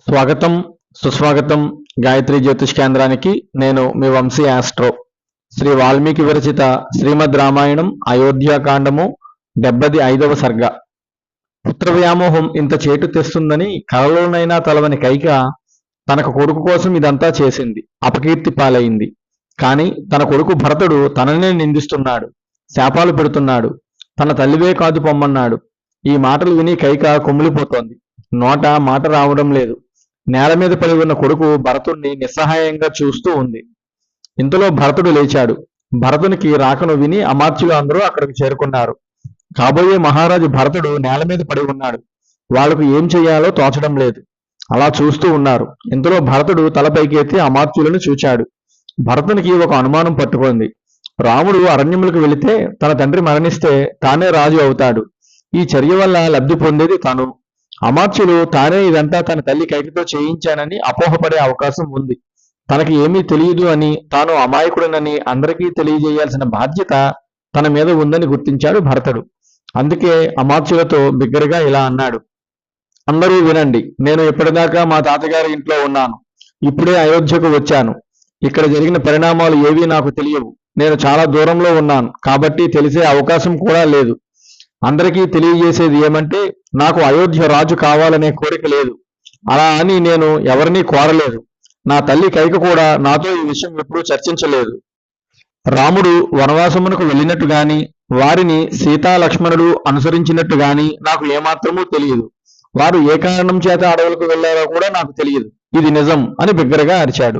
స్వాగతం సుస్వాగతం గాయత్రి జ్యోతిష్ కేంద్రానికి. నేను మీ వంశీ ఆస్ట్రో. శ్రీ వాల్మీకి విరచిత శ్రీమద్ రామాయణం అయోధ్యాకాండము 75వ సర్గ. పుత్ర వ్యామోహం ఇంత చేటు తెస్తుందని కలలోనైనా తలవని కైక తనకు కొడుకు కోసం ఇదంతా చేసింది. అపకీర్తి పాలైంది. కాని తన కొడుకు భరతుడు తననే నిందిస్తున్నాడు, శాపాలు పెడుతున్నాడు, తన తల్లివే కాదు పొమ్మన్నాడు. ఈ మాటలు విని కైక కుమిలిపోతోంది. నోట మాట రావడం లేదు. నేల మీద పడి ఉన్న కొడుకు భరతుణ్ణి నిస్సహాయంగా చూస్తూ ఉంది. ఇంతలో భరతుడు లేచాడు. భరతునికి రాకను విని అమాత్యులు అందరూ అక్కడికి చేరుకున్నారు. కాబోయే మహారాజు భరతుడు నేల మీద పడి ఉన్నాడు. వాళ్లకు ఏం చెయ్యాలో తోచడం లేదు. అలా చూస్తూ ఉన్నారు. ఇంతలో భరతుడు తలపైకెత్తి అమాత్యులను చూచాడు. భరతునికి ఒక అనుమానం పట్టుకుంది. రాముడు అరణ్యములకు వెళితే తన తండ్రి మరణిస్తే తానే రాజు అవుతాడు. ఈ చర్య వల్ల లబ్ధి పొందేది తను. అమాత్యులు తానే ఇదంతా తన తల్లి కైకతో చేయించానని అపోహపడే అవకాశం ఉంది. తనకి ఏమీ తెలియదు అని, తాను అమాయకుడనని అందరికీ తెలియజేయాల్సిన బాధ్యత తన మీద ఉందని గుర్తించాడు భరతుడు. అందుకే అమాత్యులతో బిగ్గరగా ఇలా అన్నాడు. అందరూ వినండి. నేను ఇప్పటిదాకా మా తాతగారి ఇంట్లో ఉన్నాను. ఇప్పుడే అయోధ్యకు వచ్చాను. ఇక్కడ జరిగిన పరిణామాలు ఏవీ నాకు తెలియవు. నేను చాలా దూరంలో ఉన్నాను కాబట్టి తెలిసే అవకాశం కూడా లేదు. అందరికీ తెలియజేసేది ఏమంటే, నాకు అయోధ్య రాజు కావాలనే కోరిక లేదు. అలా అని నేను ఎవరినీ కోరలేదు. నా తల్లి కైక కూడా నాతో ఈ విషయం ఎప్పుడూ చర్చించలేదు. రాముడు వనవాసమునకు వెళ్ళినట్టు గాని, వారిని సీతా లక్ష్మణుడు అనుసరించినట్టు గాని నాకు ఏమాత్రమూ తెలియదు. వారు ఏ కారణం చేత అడవులకు వెళ్లారో కూడా నాకు తెలియదు. ఇది నిజం అని బిగ్గరగా అరిచాడు.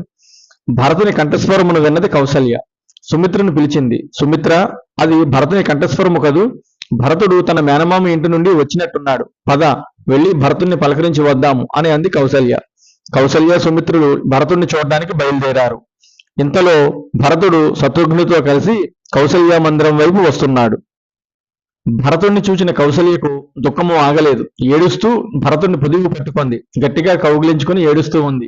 భరతుని కంఠస్వరమును విన్నది కౌసల్య. సుమిత్రను పిలిచింది. సుమిత్ర, అది భరతుని కంఠస్వరము కదూ. భరతుడు తన మేనమామ ఇంటి నుండి వచ్చినట్టున్నాడు. పద, వెళ్ళి భరతుణ్ణి పలకరించి వద్దాము అని అంది కౌసల్య. కౌసల్య సుమిత్రులు భరతుణ్ణి చూడడానికి బయలుదేరారు. ఇంతలో భరతుడు శత్రుఘ్నుతో కలిసి కౌసల్య మందిరం వైపు వస్తున్నాడు. భరతుణ్ణి చూచిన కౌసల్యకు దుఃఖము ఆగలేదు. ఏడుస్తూ భరతుణ్ణి పొదివి పట్టుకుంది. గట్టిగా కౌగిలించుకుని ఏడుస్తూ ఉంది.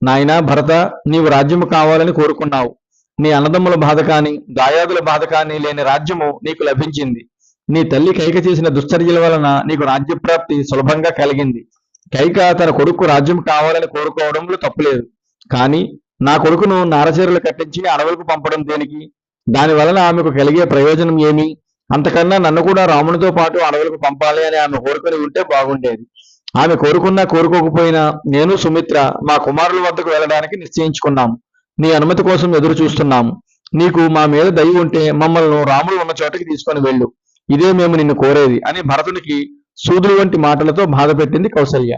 నాయనా భరత, నీవు రాజ్యము కావాలని కోరుకున్నావు. నీ అన్నదమ్ముల బాధ కాని, దాయాదుల బాధ కాని లేని రాజ్యము నీకు లభించింది. నీ తల్లి కైక చేసిన దుశ్చర్యల వలన నీకు రాజ్యప్రాప్తి సులభంగా కలిగింది. కైక తన కొడుకు రాజ్యం కావాలని కోరుకోవడంలో తప్పులేదు. కానీ నా కొడుకును నారచీరలు కట్టించి అడవులకు పంపడం దేనికి? దాని వలన ఆమెకు కలిగే ప్రయోజనం ఏమి? అంతకన్నా నన్ను కూడా రామునితో పాటు అడవులకు పంపాలి అని ఆమె కోరుకొని ఉంటే బాగుండేది. ఆమె కోరుకున్నా కోరుకోకపోయినా నేను సుమిత్ర మా కుమారుల వద్దకు వెళ్ళడానికి నిశ్చయించుకున్నాము. నీ అనుమతి కోసం ఎదురు చూస్తున్నాము. నీకు మా మీద దయ ఉంటే మమ్మల్ని రాముడు ఉన్న చోటకి తీసుకొని వెళ్ళు. ఇదే మేము నిన్ను కోరేది అని భరతునికి సూదులు వంటి మాటలతో బాధ పెట్టింది కౌసల్య.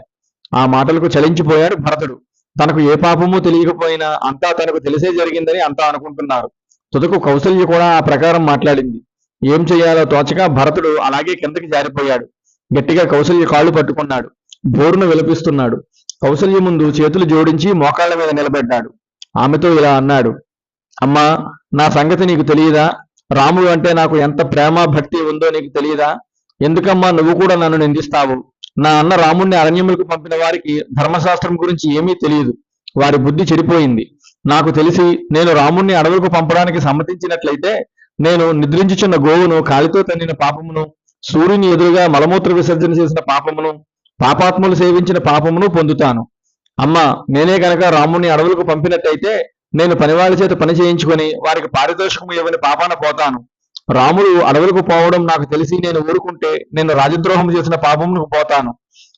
ఆ మాటలకు చలించిపోయాడు భరతుడు. తనకు ఏ పాపమూ తెలియకపోయినా అంతా తనకు తెలిసే జరిగిందని అంతా అనుకుంటున్నారు. తుదకు కౌసల్య కూడా ఆ ప్రకారం మాట్లాడింది. ఏం చేయాలో తోచక భరతుడు అలాగే కిందకి జారిపోయాడు. గట్టిగా కౌసల్య కాళ్ళు పట్టుకున్నాడు. బోరును విలపిస్తున్నాడు. కౌసల్య ముందు చేతులు జోడించి మోకాళ్ల మీద నిలబడ్డాడు. ఆమెతో ఇలా అన్నాడు. అమ్మా, నా సంగతి నీకు తెలియదా? రాముడు అంటే నాకు ఎంత ప్రేమ భక్తి ఉందో నీకు తెలియదా? ఎందుకమ్మా నువ్వు కూడా నన్ను నిందిస్తావు? నా అన్న రాముణ్ణి అరణ్యములకు పంపిన వారికి ధర్మశాస్త్రం గురించి ఏమీ తెలియదు. వారి బుద్ధి చెడిపోయింది. నాకు తెలిసి నేను రాముణ్ణి అడవులకు పంపడానికి సమ్మతించినట్లయితే నేను నిద్రించుచున్న గోవును కాలితో తన్నిన పాపమును, సూర్యుని ఎదురుగా మలమూత్ర విసర్జన చేసిన పాపమును, పాపాత్ములు సేవించిన పాపమును పొందుతాను. అమ్మా, నేనే కనుక రాముణ్ణి అడవులకు పంపినట్టయితే నేను పనివాళ్ళ చేత పని చేయించుకొని వారికి పారితోషికము ఇవ్వని పాపాన పోతాను. రాముడు అడవులకు పోవడం నాకు తెలిసి నేను ఊరుకుంటే నేను రాజద్రోహం చేసిన పాపమును పోతాను.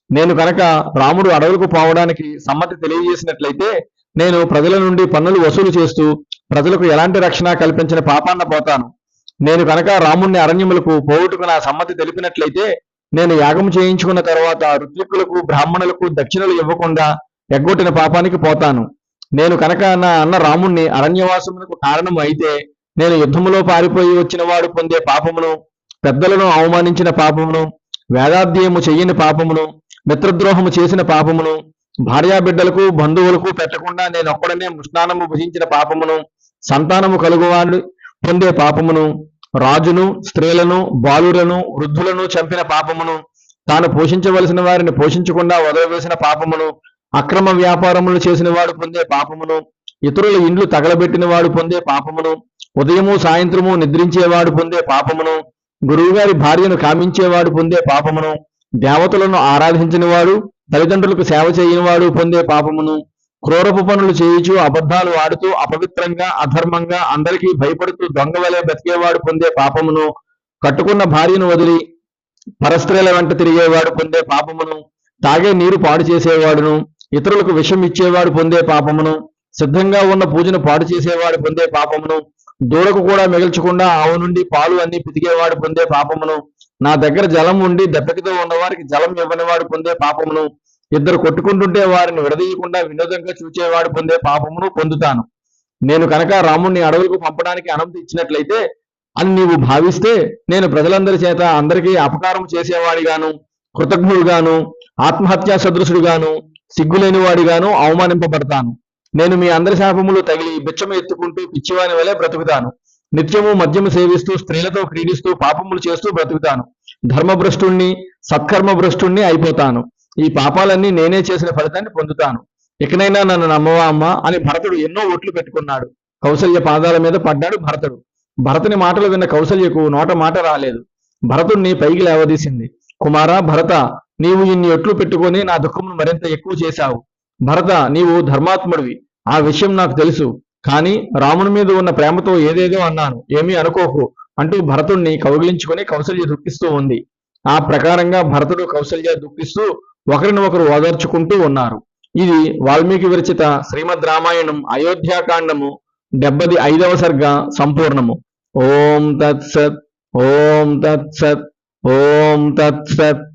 నేను కనుక రాముడు అడవులకు పోవడానికి సమ్మతి తెలియజేసినట్లయితే నేను ప్రజల నుండి పన్నులు వసూలు చేస్తూ ప్రజలకు ఎలాంటి రక్షణ కల్పించిన పాపాన్న పోతాను. నేను కనుక రాముణ్ణి అరణ్యములకు పోవుటకు నా సమ్మతి తెలిపినట్లయితే నేను యాగం చేయించుకున్న తర్వాత ఋత్విక్కులకు బ్రాహ్మణులకు దక్షిణలు ఇవ్వకుండా ఎగ్గొట్టిన పాపానికి పోతాను. నేను కనుక నా అన్న రాముణ్ణి అరణ్యవాసమునకు కారణం అయితే నేను యుద్ధములో పారిపోయి వచ్చిన వాడు పొందే పాపమును, పెద్దలను అవమానించిన పాపమును, వేదాధ్యయము చెయ్యని పాపమును, మిత్రద్రోహము చేసిన పాపమును, భార్యాబిడ్డలకు బంధువులకు పెట్టకుండా నేను ఒక్కడనే స్నానము భుజించిన పాపమును, సంతానము కలుగువాడు పొందే పాపమును, రాజును, స్త్రీలను, బాలులను, వృద్ధులను చంపిన పాపమును, తాను పోషించవలసిన వారిని పోషించకుండా వదిలివేసిన పాపమును, అక్రమ వ్యాపారములు చేసిన వాడు పొందే పాపమును, ఇతరుల ఇండ్లు తగలబెట్టిన వాడు పొందే పాపమును, ఉదయము సాయంత్రము నిద్రించేవాడు పొందే పాపమును, గురువుగారి భార్యను కామించేవాడు పొందే పాపమును, దేవతలను ఆరాధించని వాడు, తల్లిదండ్రులకు సేవ చేయనివాడు పొందే పాపమును, క్రూరపు పనులు చేయుచు అబద్ధాలు ఆడుతూ అపవిత్రంగా అధర్మంగా అందరికీ భయపడుతూ దొంగవలే బ్రతికేవాడు పొందే పాపమును, కట్టుకున్న భార్యను వదిలి పరస్త్రీల వెంట తిరిగేవాడు పొందే పాపమును, తాగే నీరు పాడు చేసేవాడును, ఇతరులకు విషం ఇచ్చేవాడు పొందే పాపమును, సిద్ధంగా ఉన్న పూజను పాడు చేసేవాడు పొందే పాపమును, దూడకు కూడా మిగల్చకుండా ఆవు నుండి పాలు అన్ని పితికేవాడు పొందే పాపమును, నా దగ్గర జలం ఉండి దెబ్బకితో ఉన్నవారికి జలం ఇవ్వనివాడు పొందే పాపమును, ఇద్దరు కొట్టుకుంటుంటే వారిని విడదీయకుండా వినోదంగా చూచేవాడు పొందే పాపమును పొందుతాను. నేను కనుక రాముణ్ణి అడవులకు పంపడానికి అనుమతి ఇచ్చినట్లయితే అని నీవు భావిస్తే నేను ప్రజలందరి చేత అందరికీ అపకారం చేసేవాడిగాను, కృతజ్ఞుడుగాను, ఆత్మహత్యా సదృశుడుగాను, సిగ్గులేనివాడిగాను అవమానింపబడతాను. నేను మీ అందరి శాపములు తగిలి బిచ్చము ఎత్తుకుంటూ పిచ్చివాని వలె బ్రతుకుతాను. నిత్యము మద్యము సేవిస్తూ స్త్రీలతో క్రీడిస్తూ పాపములు చేస్తూ బ్రతుకుతాను. ధర్మభ్రష్టుణ్ణి సత్కర్మభ్రష్టుణ్ణి అయిపోతాను. ఈ పాపాలన్నీ నేనే చేసిన ఫలితాన్ని పొందుతాను. ఇకనైనా నన్ను నమ్మవా అమ్మా అని భరతుడు ఎన్నో ఒట్లు పెట్టుకున్నాడు. కౌసల్య పాదాల మీద పడ్డాడు భరతుడు. భరతుని మాటలు విన్న కౌసల్యకు నోట మాట రాలేదు. భరతుణ్ణి పైకి లేవదీసింది. కుమారా భరత, నీవు ఇన్ని ఒట్లు పెట్టుకొని నా దుఃఖమును మరింత ఎక్కువ చేశావు. భరత, నీవు ధర్మాత్ముడివి, ఆ విషయం నాకు తెలుసు. కానీ రాముని మీద ఉన్న ప్రేమతో ఏదేదో అన్నాను, ఏమీ అనుకోకు అంటూ భరతుణ్ణి కౌగిలించుకొని కౌసల్య దుఃఖిస్తూ ఉంది. ఆ ప్రకారంగా భరతుడు కౌసల్య దుఃఖిస్తూ ఒకరినొకరు ఓదార్చుకుంటూ ఉన్నారు. ఇది వాల్మీకి విరచిత శ్రీమద్ రామాయణం అయోధ్యాకాండము 75వ సర్గ సంపూర్ణము. ఓం తత్సత్, ఓం తత్సత్, ఓం తత్సత్.